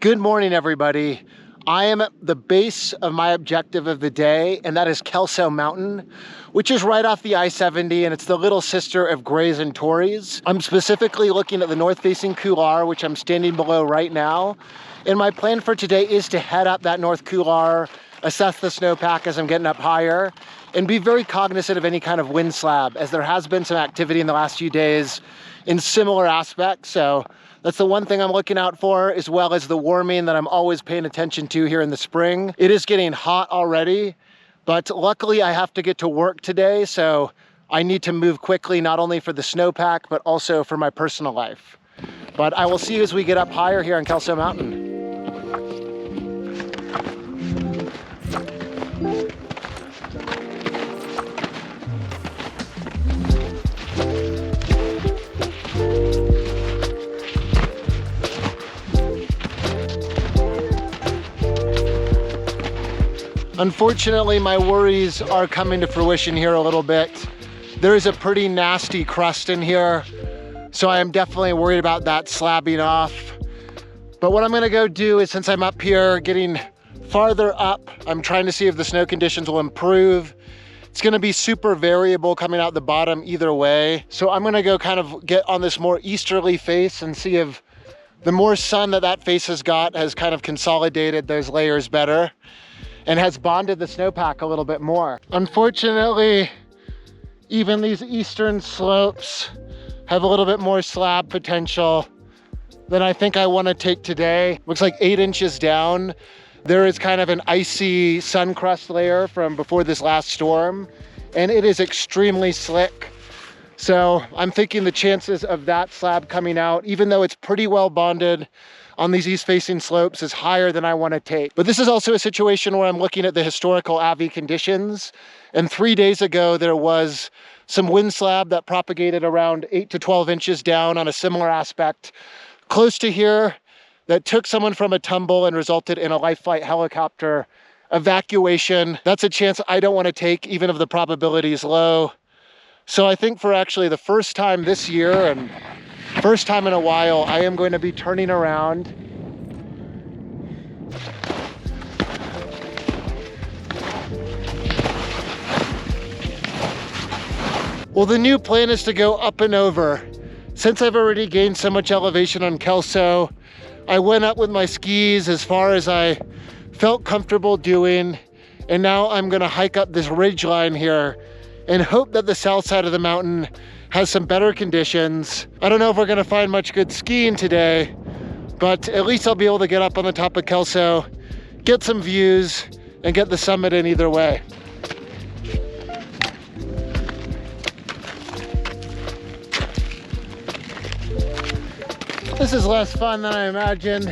Good morning, everybody. I am at the base of my objective of the day, and that is Kelso Mountain, which is right off the I-70, and it's the little sister of Grays and Torreys. I'm specifically looking at the north-facing Couloir, which I'm standing below right now. And my plan for today is to head up that north Couloir, assess the snowpack as I'm getting up higher, and be very cognizant of any kind of wind slab, as there has been some activity in the last few days in similar aspects. So that's the one thing I'm looking out for, as well as the warming that I'm always paying attention to here in the spring. It is getting hot already, but luckily I have to get to work today, so I need to move quickly, not only for the snowpack, but also for my personal life. But I will see you as we get up higher here on Kelso Mountain. Unfortunately, my worries are coming to fruition here a little bit. There is a pretty nasty crust in here, so I am definitely worried about that slabbing off. But what I'm gonna go do is, since I'm up here getting farther up, I'm trying to see if the snow conditions will improve. It's gonna be super variable coming out the bottom either way. So I'm gonna go kind of get on this more easterly face and see if the more sun that face has got has kind of consolidated those layers better and has bonded the snowpack a little bit more. Unfortunately, even these eastern slopes have a little bit more slab potential than I think I want to take today. Looks like 8 inches down, there is kind of an icy sun crust layer from before this last storm, and it is extremely slick. So I'm thinking the chances of that slab coming out, even though it's pretty well bonded on these east-facing slopes, is higher than I want to take. But this is also a situation where I'm looking at the historical AVI conditions. And 3 days ago, there was some wind slab that propagated around 8 to 12 inches down on a similar aspect close to here that took someone from a tumble and resulted in a life flight helicopter evacuation. That's a chance I don't want to take, even if the probability is low. So I think for actually the first time this year, and first time in a while, I am going to be turning around. Well, the new plan is to go up and over. Since I've already gained so much elevation on Kelso, I went up with my skis as far as I felt comfortable doing, and now I'm gonna hike up this ridge line here and hope that the south side of the mountain has some better conditions. I don't know if we're gonna find much good skiing today, but at least I'll be able to get up on the top of Kelso, get some views, and get the summit in either way. This is less fun than I imagined.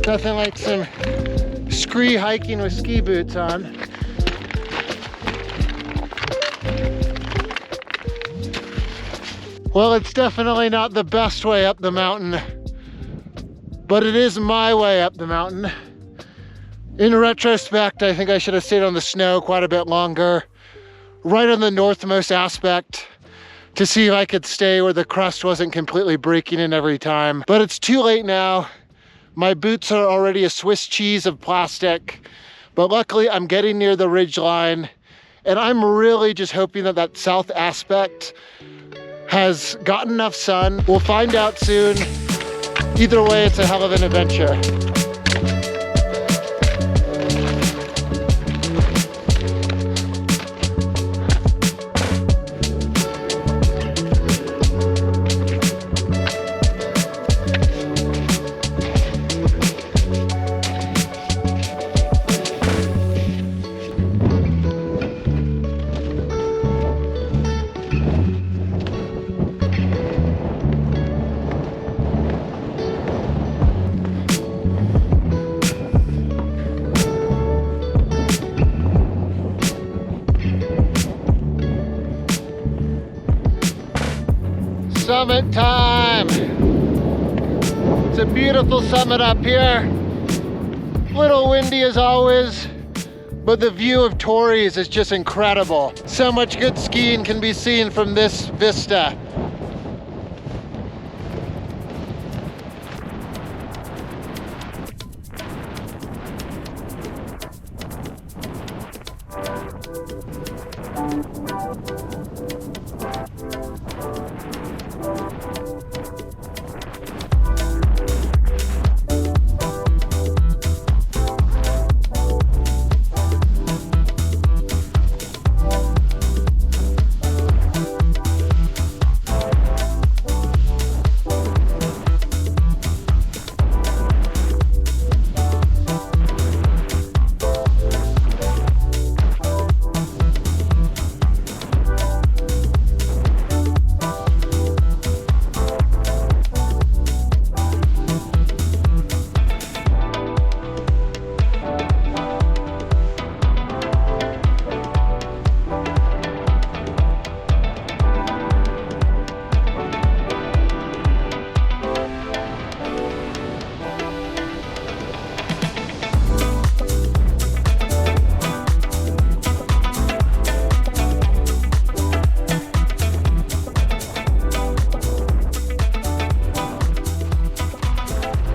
Nothing like some scree hiking with ski boots on. Well, it's definitely not the best way up the mountain, but it is my way up the mountain. In retrospect, I think I should have stayed on the snow quite a bit longer, right on the northmost aspect, to see if I could stay where the crust wasn't completely breaking in every time. But it's too late now. My boots are already a Swiss cheese of plastic, but luckily I'm getting near the ridge line, and I'm really just hoping that that south aspect has gotten enough sun. We'll find out soon. Either way, it's a hell of an adventure. Summit time! It's a beautiful summit up here. Little windy as always, but the view of Torreys is just incredible. So much good skiing can be seen from this vista.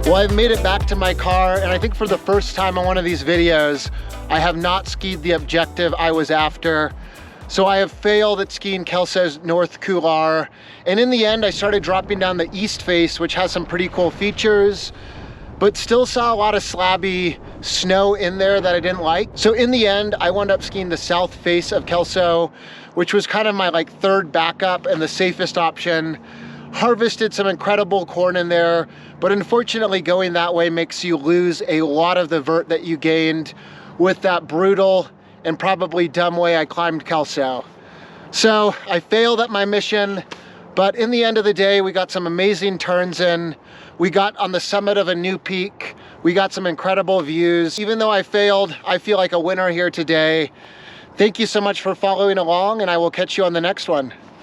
Well, I've made it back to my car, and I think for the first time on one of these videos, I have not skied the objective I was after. So I have failed at skiing Kelso's North Couloir. And in the end, I started dropping down the east face, which has some pretty cool features, but still saw a lot of slabby snow in there that I didn't like. So in the end, I wound up skiing the south face of Kelso, which was kind of my like third backup and the safest option. Harvested some incredible corn in there, but unfortunately going that way makes you lose a lot of the vert that you gained with that brutal and probably dumb way I climbed Kelso. So I failed at my mission, but in the end of the day, we got some amazing turns in. We got on the summit of a new peak. We got some incredible views. Even though I failed, I feel like a winner here today. Thank you so much for following along, and I will catch you on the next one.